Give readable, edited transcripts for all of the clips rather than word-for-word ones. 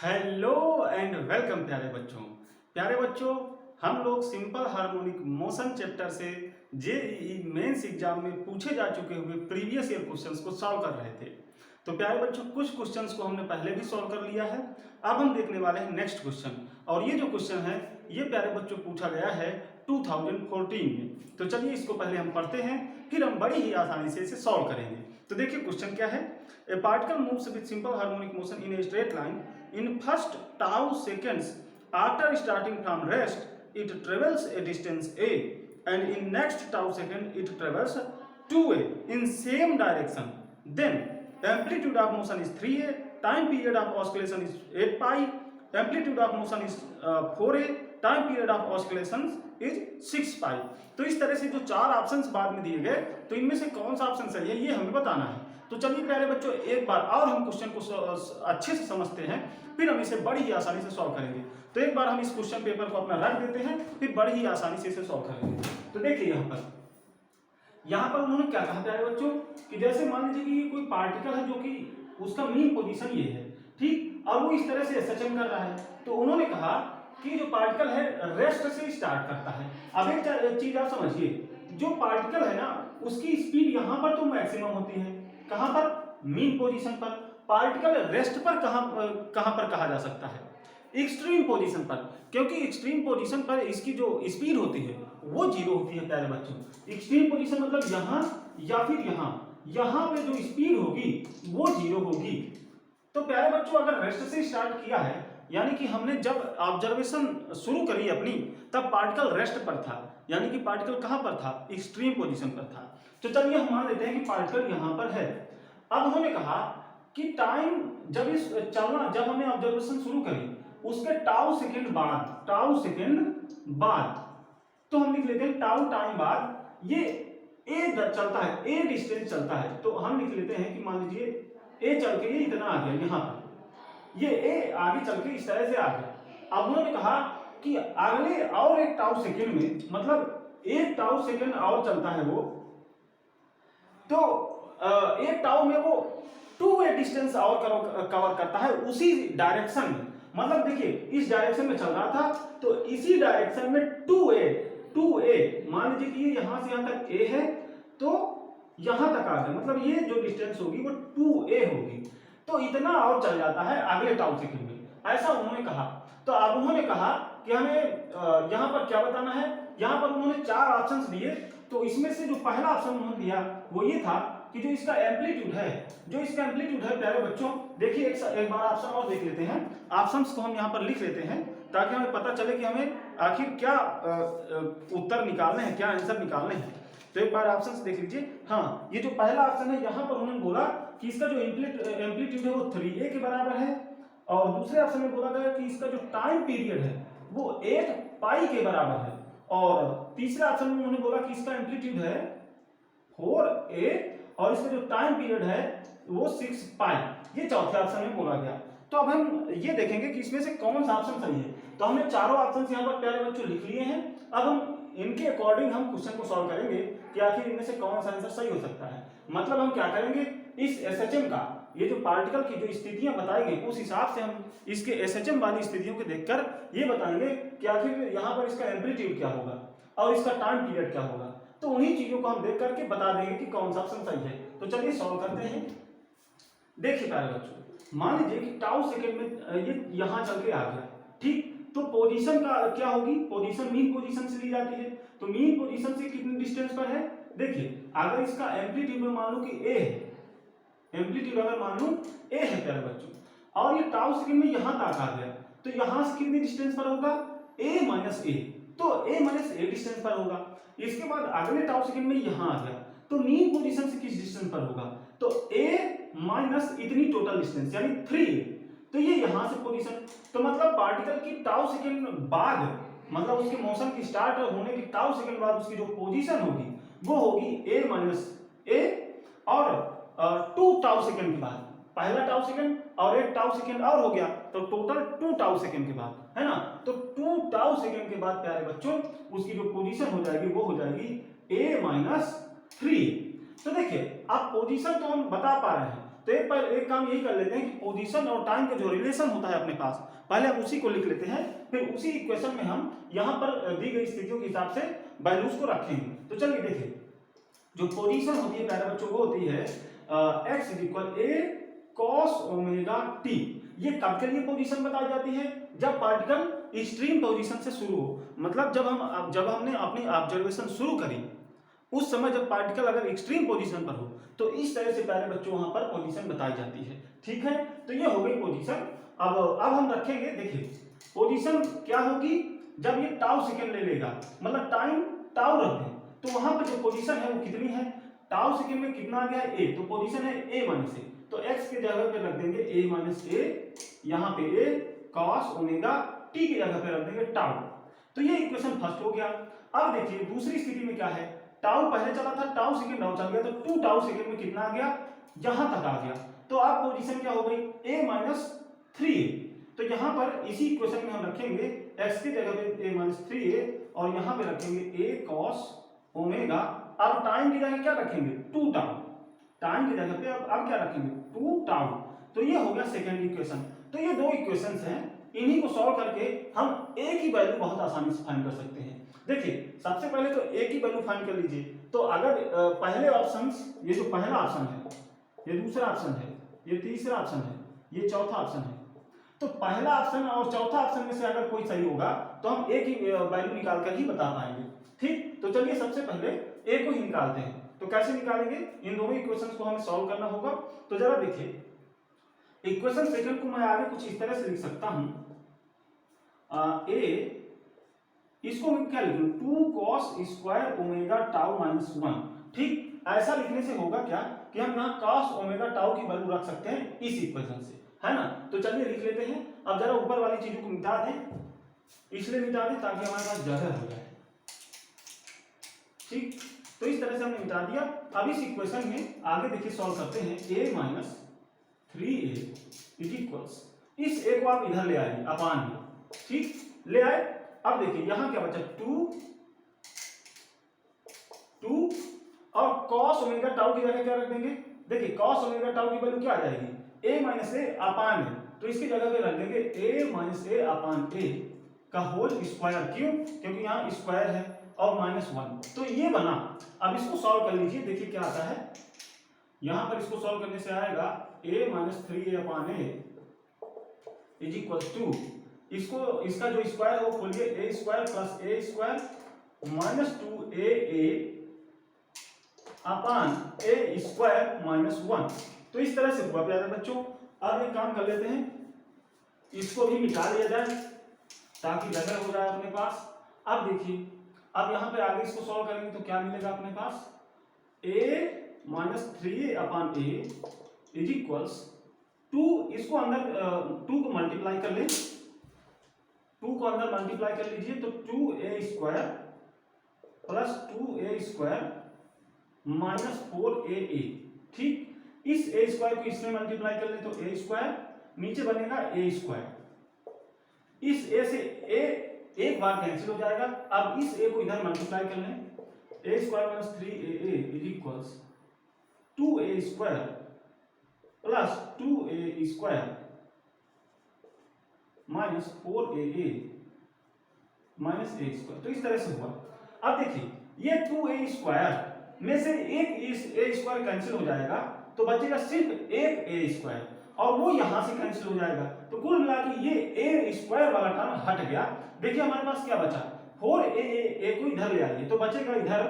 Hello and welcome प्यारे बच्चों हम लोग सिंपल हार्मोनिक मोशन चैप्टर से जेईई मेंस एग्जाम में पूछे जा चुके हुए प्रीवियस ईयर क्वेश्चंस को सॉल्व कर रहे थे। तो प्यारे बच्चों कुछ क्वेश्चंस को हमने पहले भी सॉल्व कर लिया है। अब हम देखने वाले हैं नेक्स्ट क्वेश्चन, और ये जो क्वेश्चन है ये प्यारे बच्चों पूछा गया है 2014 में। तो चलिए इसको पहले हम पढ़ते हैं, फिर हम बड़ी ही आसानी से इसे सॉल्व करेंगे। तो देखिए क्वेश्चन क्या है। ए particle moves with simple harmonic motion in a straight line in first tau seconds after starting from rest it travels a distance a, and in next tau second it travels 2a in same direction. Then amplitude of motion is 3a, time period of oscillation is 8 pi, amplitude of motion is 4a, time period of oscillation is 6 पाई। तो इस तरह से जो चार options बाद में दिए गए, तो इनमें से कौन सा ऑप्शन सही है ये हमें बताना है। तो चलिए प्यारे बच्चों एक बार और हम क्वेश्चन को अच्छे से समझते हैं, फिर हम इसे बड़ी ही आसानी से सॉल्व करेंगे। तो एक बार हम इस क्वेश्चन पेपर को अपना रख देते हैं, फिर बड़ी ही आसानी से इसे सॉल्व करेंगे। तो देखिए यहाँ पर उन्होंने क्या कहा प्यारे बच्चों कि जैसे मान लीजिए कि कोई पार्टिकल है जो कि उसका मेन पोजीशन ये है, ठीक, और वो इस तरह से सचन कर रहा है। तो उन्होंने कहा कि जो पार्टिकल है रेस्ट से स्टार्ट करता है। अब एक चीज आप समझिए, जो पार्टिकल है ना उसकी स्पीड यहाँ पर तो मैक्सिमम होती है, कहाँ पर, मीन पोजीशन पर। पार्टिकल रेस्ट पर कहाँ पर कहा जा सकता है, एक्सट्रीम पोजीशन पर, क्योंकि एक्सट्रीम पोजीशन पर इसकी जो स्पीड होती है वो जीरो होती है प्यारे बच्चों। एक्सट्रीम पोजीशन मतलब यहाँ या फिर यहाँ पे जो स्पीड होगी वो जीरो होगी। तो प्यारे बच्चों अगर रेस्ट से स्टार्ट किया है, यानी कि हमने जब ऑब्जर्वेशन शुरू करी अपनी, तब पार्टिकल रेस्ट पर था, यानी कि पार्टिकल कहां पर था, एक्सट्रीम पोजीशन पर था। तो चलिए हम मान लेते हैं कि पार्टिकल यहां पर है। अब उन्होंने कहा कि टाइम जब हमने ऑब्जर्वेशन शुरू करी उसके टाउ सेकेंड बाद, तो हम लिख लेते हैं टाउ टाइम बाद ये ए चलता है, ए डिस्टेंस चलता है। तो हम लिख लेते हैं कि मान लीजिए ए चल के ये इतना आ गया, यहाँ पर ये ए आगे चल के इस तरह से आ गया। अब उन्होंने कहा कि अगले और एक टाउ सेकेंड में, मतलब एक टाउ सेकेंड और चलता है वो, तो एक टाउ में वो 2a डिस्टेंस और कवर करता है उसी डायरेक्शन में। मतलब देखिए इस डायरेक्शन में चल रहा था, तो इसी डायरेक्शन में 2a मान लीजिए कि ये यहां से यहां तक a है, तो यहां तक आ गया, मतलब ये जो डिस्टेंस होगी वो 2a होगी। तो इतना और चल जाता है अगले टाउ सेकेंड में, ऐसा उन्होंने कहा। तो अब उन्होंने कहा कि हमें यहाँ पर क्या बताना है। यहाँ पर उन्होंने चार ऑप्शंस दिए, तो इसमें से जो पहला ऑप्शन उन्होंने दिया वो ये था कि जो इसका एम्पलीट्यूड है प्यारे बच्चों, देखिए एक बार ऑप्शन और देख लेते हैं। ऑप्शंस को हम यहाँ पर लिख लेते हैं ताकि हमें पता चले कि हमें आखिर क्या उत्तर निकालने हैं, क्या आंसर निकालने हैं। तो एक बार ऑप्शंस देख लीजिए। हाँ, ये जो पहला ऑप्शन है यहाँ पर उन्होंने बोला कि इसका जो एम्पलीट्यूड है वो 3a के बराबर है, और दूसरे ऑप्शन में बोला गया कि इसका जो टाइम पीरियड है वो 8 पाई के बराबर है, और तीसरे ऑप्शन में उन्होंने बोला कि इसका एम्पलीट्यूड है 4a और इसका जो टाइम पीरियड है वो 6 पाई, ये चौथे ऑप्शन में बोला गया। तो अब हम ये देखेंगे कि इसमें से कौन सा ऑप्शन सही है। तो हमने चारों ऑप्शन यहाँ पर प्यारे बच्चों लिख लिए हैं। अब हम इनके अकॉर्डिंग हम क्वेश्चन को सॉल्व करेंगे कि आखिर इनमें से कौन सा आंसर सही हो सकता है। मतलब हम क्या करेंगे, इस एसएचएम का ये जो पार्टिकल की जो स्थितियां बताई गई उस हिसाब से हम इसके एसएचएम वाली स्थितियों को देखकर ये बताएंगे कि आखिर यहाँ पर इसका एम्पलीट्यूड क्या होगा और इसका टाइम पीरियड क्या होगा। तो उन्हीं चीजों को हम देख करके बता देंगे कि कौन सा ऑप्शन सही है। तो चलिए सॉल्व करते हैं। देखिए प्यारे बच्चों, मान लीजिए कि टाउ सेकेंड में ये यहां चल के आ गया, ठीक, तो पोजीशन का क्या होगी, पोजीशन मीन पोजीशन से ली जाती है। तो मीन पोजीशन से कितने डिस्टेंस पर है, देखिए अगर इसका एम्पलीट्यूड में मान लो कि ए है, एम्पलीट्यूड अगर मान लो ए है प्यारे बच्चों, और ये टाउ सेकेंड में यहां तक आ गया, तो यहां से कितने डिस्टेंस पर होगा, a माइनस ए, तो a माइनस ए डिस्टेंस पर होगा। इसके बाद अगले टाउ सेकेंड में यहां आ गया, तो मीन पोजीशन से किस डिस्टेंस पर होगा, तो a माइनस इतनी टोटल डिस्टेंस यानी 3, तो ये यहां से पोजीशन। तो मतलब पार्टिकल की टाउ सेकेंड बाद, मतलब उसके मोशन की स्टार्ट होने की टाउ सेकेंड बाद उसकी जो पोजीशन होगी वो होगी a माइनस ए, और 2 टाउ सेकेंड के बाद, पहला टाउ सेकेंड और एक टाउ सेकेंड और हो गया, तो टोटल 2 टाउ सेकेंड के बाद, है ना। तो 2 टाउ सेकेंड के बाद प्यारे बच्चों उसकी जो पोजीशन हो जाएगी वो हो जाएगी a माइनस 3। तो देखिए आप पोजीशन तो हम बता पा रहे हैं, तो तो एक काम यही कर लेते हैं कि पोजीशन और टाइम का जो रिलेशन होता है अपने पास, पहले हम उसी को लिख लेते हैं, फिर उसी इक्वेशन में हम यहाँ पर दी गई स्थितियों के हिसाब से वैल्यूज को रखेंगे। तो चलिए देखिए, जो पोजीशन होती है प्यारे बच्चों वो होती है x इक्वल ए कॉस ओमेगा टी। ये कब के लिए पोजीशन बताई जाती है? जब पार्टिकल एक्सट्रीम पोजीशन से शुरू हो, मतलब जब हमने अपनी ऑब्जर्वेशन शुरू करी उस समय जब पार्टिकल अगर एक्सट्रीम पोजीशन पर हो तो इस तरह से प्यारे बच्चों वहां पर पोजीशन बताई जाती है। ठीक है, तो ये हो गई पोजीशन। अब हम रखेंगे, देखिए पोजीशन क्या होगी जब ये टाउ सेकेंड ले लेगा, मतलब टाइम टाउ रख दें, तो वहां पर जो पोजीशन है वो कितनी है, टाउ सेकेंड में कितना आ गया है ए, तो पोजीशन है ए माइनस ए, तो एक्स के जगह पे रख देंगे ए माइनस ए, यहाँ पे ए कॉस ओमेगा टी की जगह पे रख देंगे टाउ। तो ये इक्वेशन फर्स्ट हो गया। अब देखिए दूसरी स्थिति में क्या है, टाउ पहले चला था, टाउ सेकेंड डाउन चल गया, तो 2 टाउ सेकेंड में कितना आ गया, यहां तक आ गया, तो आप पोजीशन क्या हो गई a माइनस 3a। तो यहां पर इसी इक्वेशन में हम रखेंगे x की जगह पे a माइनस 3a और यहां पे रखेंगे a cos ओमेगा। अब टाइम की जगह क्या रखेंगे 2 टाउ, टाइम की जगह पे अब क्या रखेंगे 2 टाउ। तो ये हो गया सेकेंड इक्वेशन। तो ये दो इक्वेशंस हैं, इन्हीं को सॉल्व करके हम a की वैल्यू बहुत आसानी से फाइंड कर सकते हैं। देखिए सबसे पहले तो a की वैल्यू फाइंड कर लीजिए। तो अगर पहले ऑप्शंस, ये जो पहला ऑप्शन है, ये दूसरा ऑप्शन है, ये तीसरा ऑप्शन है, ये चौथा ऑप्शन है, तो पहला ऑप्शन और चौथा ऑप्शन में से अगर कोई सही होगा तो हम a की वैल्यू निकाल कर ही बता पाएंगे। ठीक, तो चलिए सबसे पहले a को ही निकालते हैं। तो कैसे निकालेंगे, इन दोनों इक्वेशंस को हमें सॉल्व करना होगा। तो जरा देखिए, इक्वेशन सेकंड को मैं आगे कुछ इस तरह से लिख सकता हूं, a, इसको मैं क्या लिख लूं 2 cos square omega tau minus 1। ठीक, ऐसा लिखने से होगा क्या कि हम यहाँ cos ओमेगा टाउ की वैल्यू रख सकते हैं इस इक्वेशन से, है ना। तो चलिए लिख लेते हैं। अब जरा ऊपर वाली चीजों को मिटा दें, इसलिए मिटा दें ताकि हमारे पास जगह हो जाए। ठीक, तो इस तरह से हमने मिटा दिया। अब इस इक्वेशन में आगे देखिए सॉल्व करते हैं, a minus 3a is equals, इस a को आप इधर ले आइए अपान में। ठीक, ले आए। अब देखिए यहां क्या बचा 2 और cos ओमेगा टाउ की जगह क्या रख देंगे, देखिए cos ओमेगा टाउ की वैल्यू क्या आ जाएगी a माइनस ए अपान ए, तो इसकी जगह पे रख देंगे a माइनस ए अपान ए का होल स्क्वायर। क्यों, क्योंकि यहाँ स्क्वायर है और -1, तो ये बना। अब इसको सॉल्व कर लीजिए, देखिए क्या आता है। यहां पर इसको सॉल्व करने से आएगा a minus 3a upon a is equal to, इसको इसका जो स्क्वायर है वो खोलिए, a square plus a square minus 2a upon a square minus 1। तो इस तरह से हुआ प्यारे बच्चों। अब एक काम कर लेते हैं, इसको भी मिटा लिया जाए ताकि जगह हो जाए अपने पास। अब देखिए, अब यहाँ पे आगे इसको सॉल्व करेंगे तो क्या मिलेगा अपने पास, a minus 3a upon a is equals 2, इसको अंदर 2 को मल्टीप्लाई कर ले, 2 को अंदर मल्टीप्लाई कर लीजिए, तो 2a square plus 2a square minus 4a। ठीक, इस a स्क्वायर को इसमें मल्टीप्लाई कर ले तो a स्क्वायर, नीचे बनेगा a स्क्वायर, इस a से a एक बार कैंसिल हो जाएगा। अब इस a को इधर मल्टीप्लाई कर लें, a square minus 3a is equals 2a square plus 2a square minus 4a minus a square. तो इस तरह से हुआ। अब देखिए ये 2a स्क्वायर में से एक इस a स्क्वायर कैंसिल हो जाएगा, तो बचेगा सिर्फ एक a स्क्वायर, और वो यहां से कैंसिल हो जाएगा। तो कुल मिला के ये a स्क्वायर वाला टर्म हट गया। देखिए हमारे पास क्या बचा, 4a को इधर ले आइए तो बचेगा इधर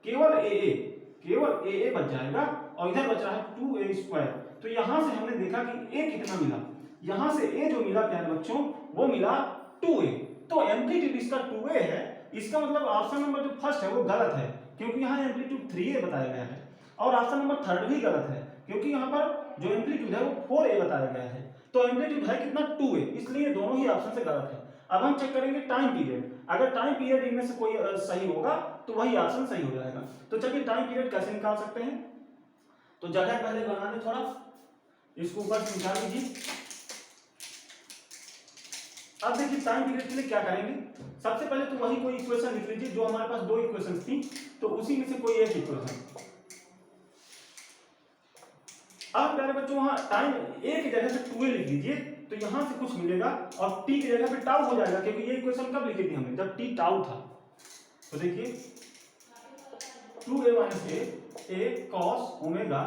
केवल a बच जाएगा, और इधर बच रहा है 2a स्क्वायर। तो यहां से हमने देखा कि a कितना मिला, यहां से a जो मिला प्यारे बच्चों वो मिला 2a। तो एम्पलीट्यूड इसका 2a है, इसका मतलब ऑप्शन नंबर जो फर्स्ट है वो गलत है, क्योंकि यहाँ एम्पलीट्यूड 3a बताया गया है, और ऑप्शन नंबर थर्ड भी गलत है, क्योंकि यहाँ पर जो एम्पलीट्यूड है वो 4a बताया गया है। तो एम्पलीट्यूड है कितना 2a, इसलिए दोनों ही ऑप्शन से गलत है। अब हम चेक करेंगे टाइम पीरियड, अगर टाइम पीरियड इनमें से कोई सही होगा तो वही ऑप्शन सही हो जाएगा। तो चलिए टाइम पीरियड कैसे निकाल सकते हैं, तो जगह पहले बना दे थोड़ा, इसको ऊपर से निकाल लीजिए। अब देखिए टाइम पीरियड के लिए क्या करेंगे, सबसे पहले तो वही कोई इक्वेशन लिख लीजिए जो हमारे पास दो इक्वेशन थी, तो उसी में से कोई एक इक्वेशन। अब प्यारे बच्चों वहाँ टाइम ए की जगह पे 2a लिख दीजिए, तो यहाँ से कुछ मिलेगा और t की जगह पे टाउ हो जाएगा, क्योंकि ये इक्वेशन कब लिखी थी हमने, जब t टाउ था। तो देखिए 2a minus a cos omega,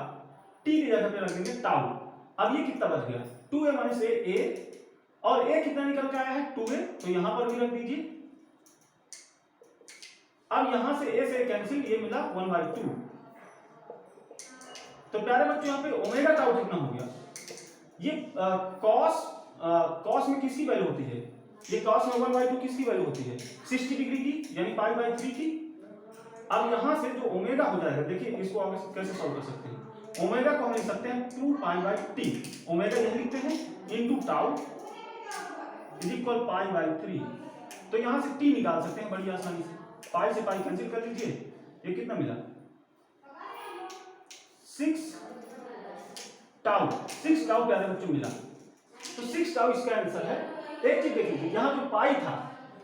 t की जगह पे रख देंगे टाउ। अब ये कितना बच गया, 2a माइनस a और a कितना निकल के आया है 2a, तो यहां पर भी रख दीजिए। अब यहां से a से कैंसिल, ये मिला 1/2। तो प्यारे बच्चों यहाँ पे ओमेगा टाउ कितना हो गया, ये कॉस में किसकी वैल्यू होती है, ये कॉस में 1/2 किसकी वैल्यू होती है, 60 डिग्री की, यानी π/3 की। अब यहां से जो ओमेगा हो जाएगा, देखिए इसको आगे कैसे सॉल्व कर सकते हैं, ओमेगा को हम लिख सकते हैं 2π/t, ओमेगा यही लिखते हैं, इनटू टाउ इज इक्वल π/3। तो यहां से t निकाल सकते हैं बड़ी आसानी से, पाई से पाई कैंसिल कर लीजिए, ये कितना मिला 6 टाउ प्यारे बच्चों मिला। तो 6 टाउ इसका आंसर है। एक चीज देख लीजिए, यहाँ जो पाई था,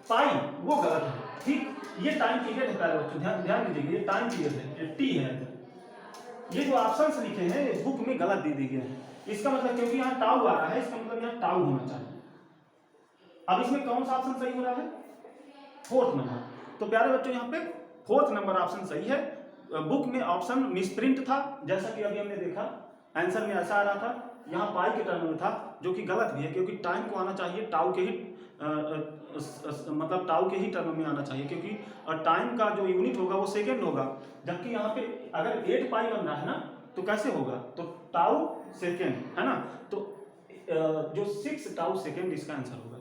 पाई वो गलत है, ठीक, ये टाइम पीरियड है प्यारे बच्चों, ध्यान दीजिए, ये टाइम पीरियड है, ये टी है। ये जो ऑप्शंस लिखे हैं बुक में गलत दे दिए गए हैं, इसका मतलब क्योंकि यहाँ टाउ आ रहा है, इसका मतलब यहाँ टाउ होना चाहिए। अब इसमें कौन सा ऑप्शन सही हो रहा है, 4th नंबर। तो प्यारे बच्चों यहाँ पे 4th नंबर ऑप्शन सही है। बुक में ऑप्शन मिसप्रिंट था, जैसा कि अभी हमने देखा, आंसर में ऐसा आ रहा था, यहाँ पाई के टर्म में था, जो कि गलत भी है, क्योंकि टाइम को आना चाहिए टाउ के ही मतलब टाउ के ही टर्म में आना चाहिए, क्योंकि टाइम का जो यूनिट होगा वो सेकेंड होगा, जबकि यहाँ पे अगर 8 पाई बन रहा है ना, तो कैसे होगा, तो टाउ सेकेंड है ना, तो जो 6 टाउ सेकेंड इसका आंसर होगा।